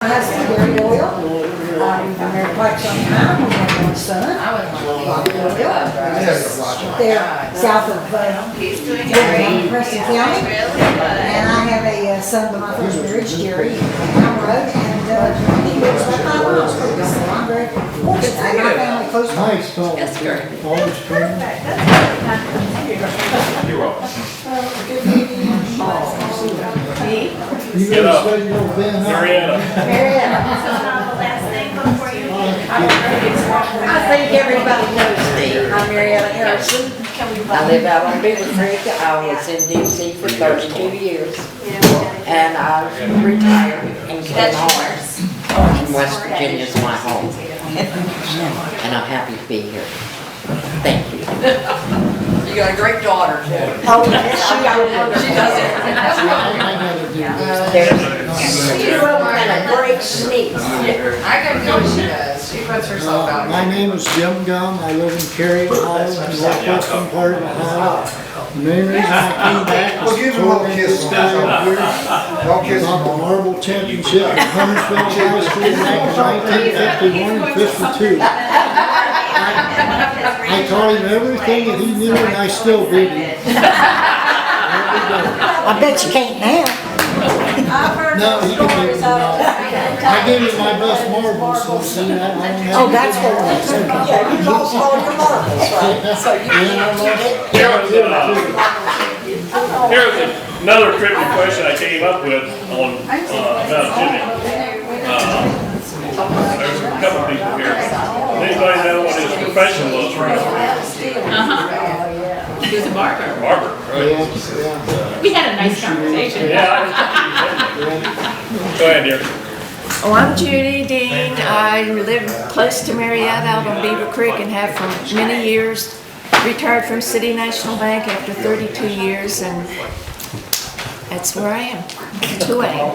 My husband, Gary Doyle. I've been married quite some time. We have one son, Bobby Doyle. They're south of Preston County. And I have a son by my first marriage, Jerry, on the road. And he lives about 5 miles from me, so I'm very fortunate. I have my family close by. Nice, always training. You're welcome. Good meeting you. You gotta study your Ben. Marietta. I think everybody knows me. I'm Marietta Harrison. I live out on Beaver Creek. I was in DC for 32 years. And I retired and came home. And West Virginia is my home. And I'm happy to be here. Thank you. You got a great daughter too. Oh, yes, She does it. She's a great sneak. I can know she does. She puts herself out. My name is Jim Gum. I live in Cary, Ohio, in the northwestern part of Ohio. The main reason I came back was to tour the history of here about the Marble Championship at Huntersville High School back in 1951 and 52. I taught him everything that he knew, and I still did it. I bet you can't now. No, he can take it now. I gave him my best marbles, so see that. Oh, that's what it is. Yeah, you lost all your marbles, right? So you Here's another trivia question I came up with on about Jimmy. There's a couple people here. Anybody know what his profession was for He was a barber. barber, right? We had a nice conversation. Yeah. Go ahead, dear. Oh, I'm Judy Dean. I live close to Marietta out on Beaver Creek and have for many years. Retired from City National Bank after 32 years, and that's where I am. That's who I am.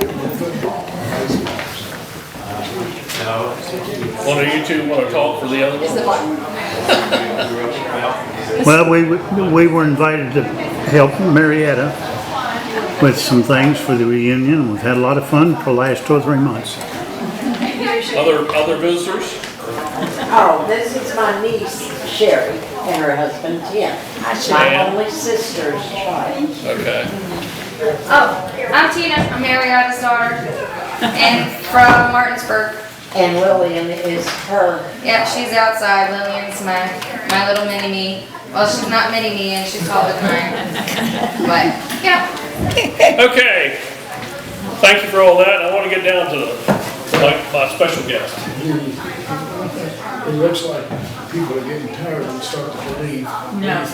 One of you two want to talk for the other one? Well, we were invited to help Marietta with some things for the reunion. We've had a lot of fun for the last 2 or 3 months. Other visitors? Oh, this is my niece, Sherry, and her husband, Tim. My only sister's child. Okay. Oh, I'm Tina. I'm Marietta's daughter, and from Martinsburg. And Lillian is her. Yep, she's outside. Lillian's my little mini me. Well, she's not mini me, and she's taller than I am. But yeah. Okay. Thank you for all that. I want to get down to my special guest. It looks like people are getting tired and start to believe. No.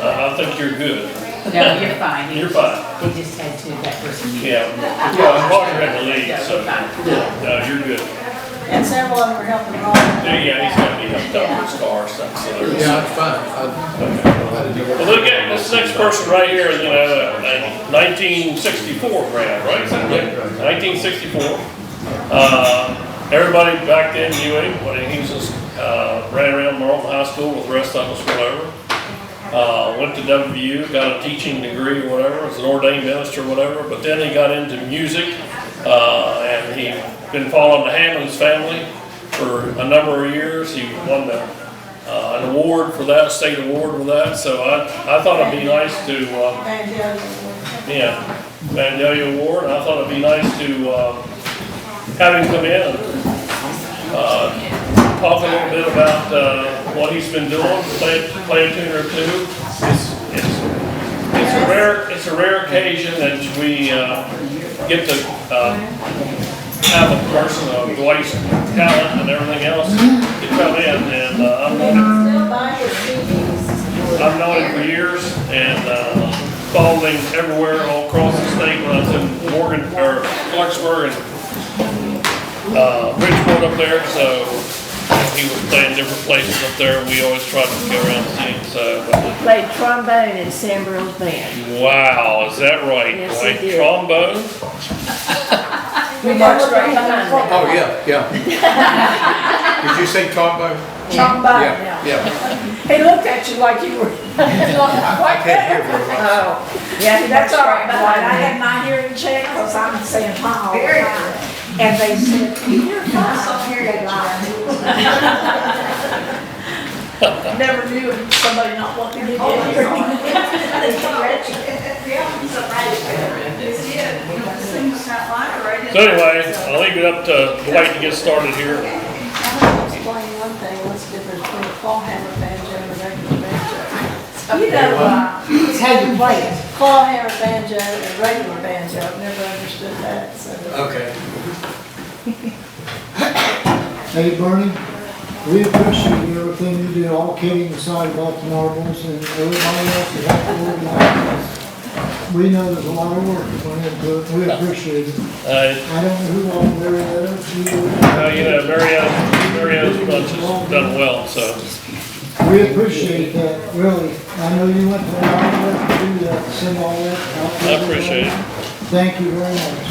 I think you're good. No, you're fine. You're fine. We just had to, that person. Yeah. Well, Walker had the lead, so no, you're good. And several of them are helping along. Yeah, he's got to be hooked up with his car and stuff. So Yeah, it's fine. well, look at this next person right here. You know, 1964 grad, right? Is that right? 1964. Everybody back then knew him when he was just ran around Marlton High School with the rest of us, whatever. Went to WVU, got a teaching degree or whatever, as an ordained minister or whatever. But then he got into music, and he's been following the hand of his family for a number of years. He won an award for that, a state award for that. So I thought it'd be nice to, Vandalia Award. And I thought it'd be nice to have him come in and talk a little bit about what he's been doing, play a tune or two. It's a rare occasion that we get to have a person of Dwight's talent and everything else to come in, and I've known him for years and followed him everywhere all across the state when I was in Morgan or Clarksburg and Bridgeport up there, so he was playing different places up there. We always tried to go around and see him. So He played trombone in Sambrill's band. wow, is that right? Yes, Like he did. trombone? We marched right behind him. Oh, yeah. Did you say trombone? Trombone. Yeah. He looked at you like you were. I can't hear very well. Oh, yeah, that's all right. I had my hearing checked because I'm in St. Paul. And they said, you're fine. They lied. Never knew somebody not wanting to get here. So anyway, I'll leave it up to Dwight to get started here. Explain one thing, what's the difference between a claw hammer banjo and a regular banjo? You know, it's how you play it. Claw hammer banjo and regular banjo, I've never understood that, so. Okay. Hey Bernie, we appreciate everything you do, all kidding aside about the marbles and everybody else that helped organize. We know there's a lot of work that went into it, we appreciate it. I don't know who all Marietta, You know, Mario's bunch has done well, so. we appreciate that, really. I know you went to a lot of work to do that, to send all that out. I appreciate it. Thank you very much.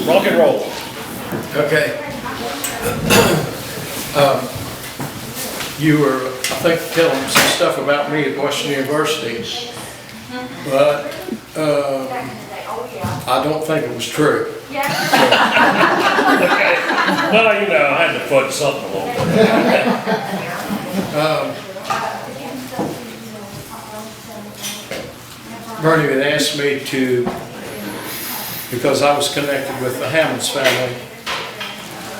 Rock and roll. Okay. You were, I think, telling some stuff about me at Washington University, but I don't think it was true. Okay. Well, you know, I had to fudge something a little bit. Bernie had asked me to, because I was connected with the Hammonds family,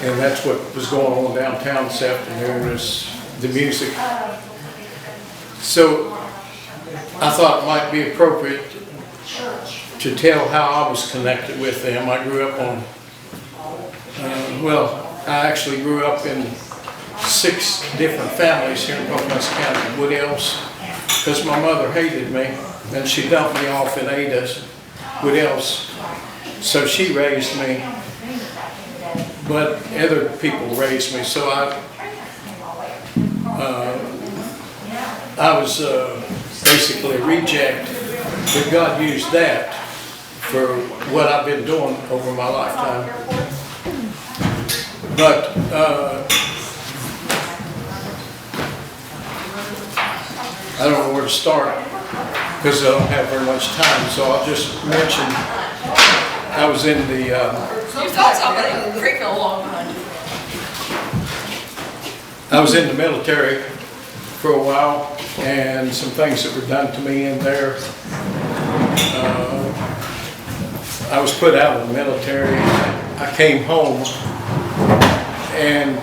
and that's what was going on downtown this afternoon, is the music. So I thought it might be appropriate to tell how I was connected with them. I grew up on, I actually grew up in 6 different families here in Pocahontas County. Woodell's, because my mother hated me, and she dumped me off in Ada, Woodell's. So she raised me, but other people raised me. So I was basically a reject, but God used that for what I've been doing over my lifetime. But I don't know where to start because I don't have very much time, so I'll just mention I was in the... You thought somebody was freaking along behind you. I was in the military for a while, and some things that were done to me in there. I was put out of the military. I came home, and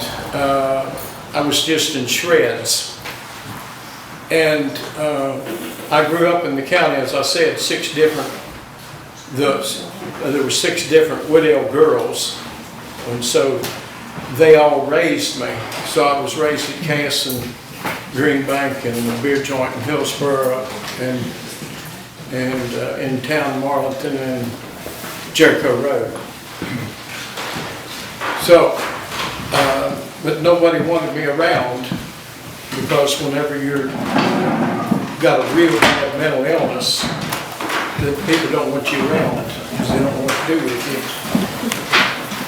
I was just in shreds. And I grew up in the county, as I said, there were 6 different Woodell girls, and so they all raised me. So I was raised at Cass and Green Bank and the beer joint in Hillsboro and in town Marlington and Jericho Road. So, but nobody wanted me around because whenever you're got a real bad mental illness, that people don't want you around because they don't know what to do with you.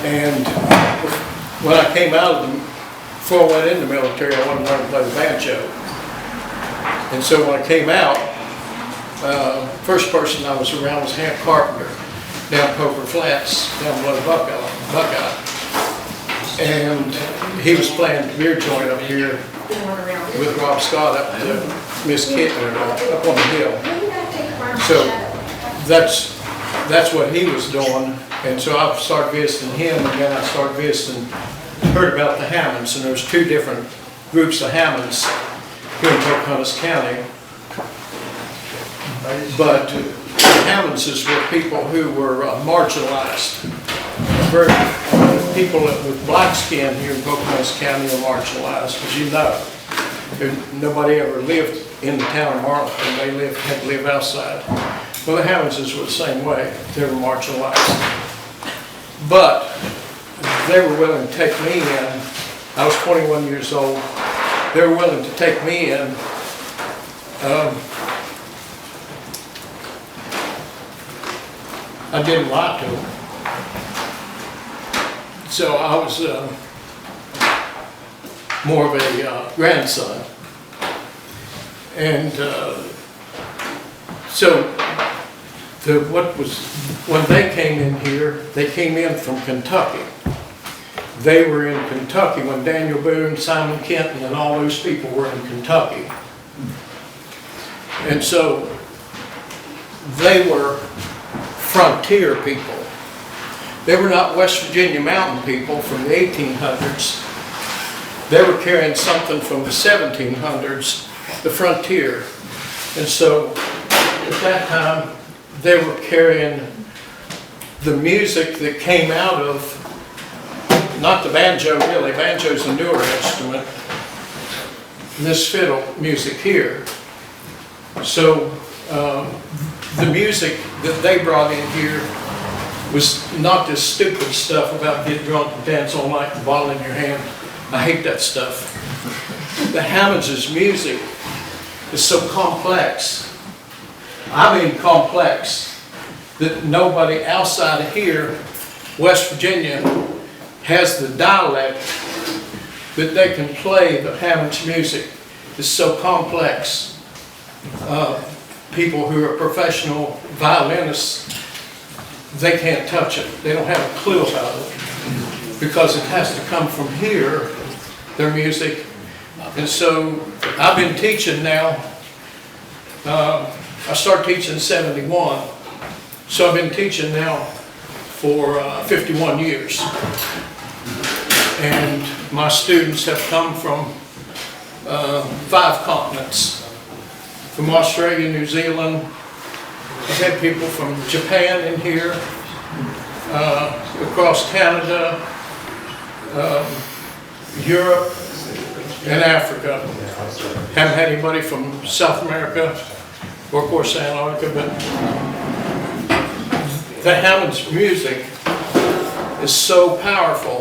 And when I came out of before I went in the military, I wanted to learn to play the banjo. And so when I came out, first person I was around was Hamp Carpenter down Poker Flats, down below Buckeye. And he was playing the beer joint up here with Rob Scott up to Miss Kittner up on the hill. So that's what he was doing. And so I started visiting him, and then I started visiting, heard about the Hammonds, and there's 2 different groups of Hammonds here in Pocahontas County. But the Hammonds were people who were marginalized. People with black skin here in Pocahontas County are marginalized, as you know. Nobody ever lived in the town of Marlington. They had to live outside. Well, the Hammonds were the same way. They were marginalized. But they were willing to take me in. I was 21 years old. They were willing to take me in. I didn't lie to them. So I was more of a grandson. And so when they came in here, they came in from Kentucky. They were in Kentucky when Daniel Boone, Simon Kenton, and all those people were in Kentucky. And so they were frontier people. They were not West Virginia mountain people from the 1800s. They were carrying something from the 1700s, the frontier. And so at that time, they were carrying the music that came out of, not the banjo really, banjo's a newer instrument, this fiddle music here. So the music that they brought in here was not this stupid stuff about get drunk and dance all night and bottle in your hand. I hate that stuff. The Hammonds' music is so complex. I mean complex, that nobody outside of here, West Virginia, has the dialect that they can play the Hammonds' music. It's so complex. People who are professional violinists, they can't touch it. They don't have a clue about it because it has to come from here, their music. And so I've been teaching now. I started teaching in '71. So I've been teaching now for 51 years. And my students have come from 5 continents. From Australia, New Zealand. I've had people from Japan in here, across Canada, Europe, and Africa. Haven't had anybody from South America, or of course Antarctica, but the Hammonds' music is so powerful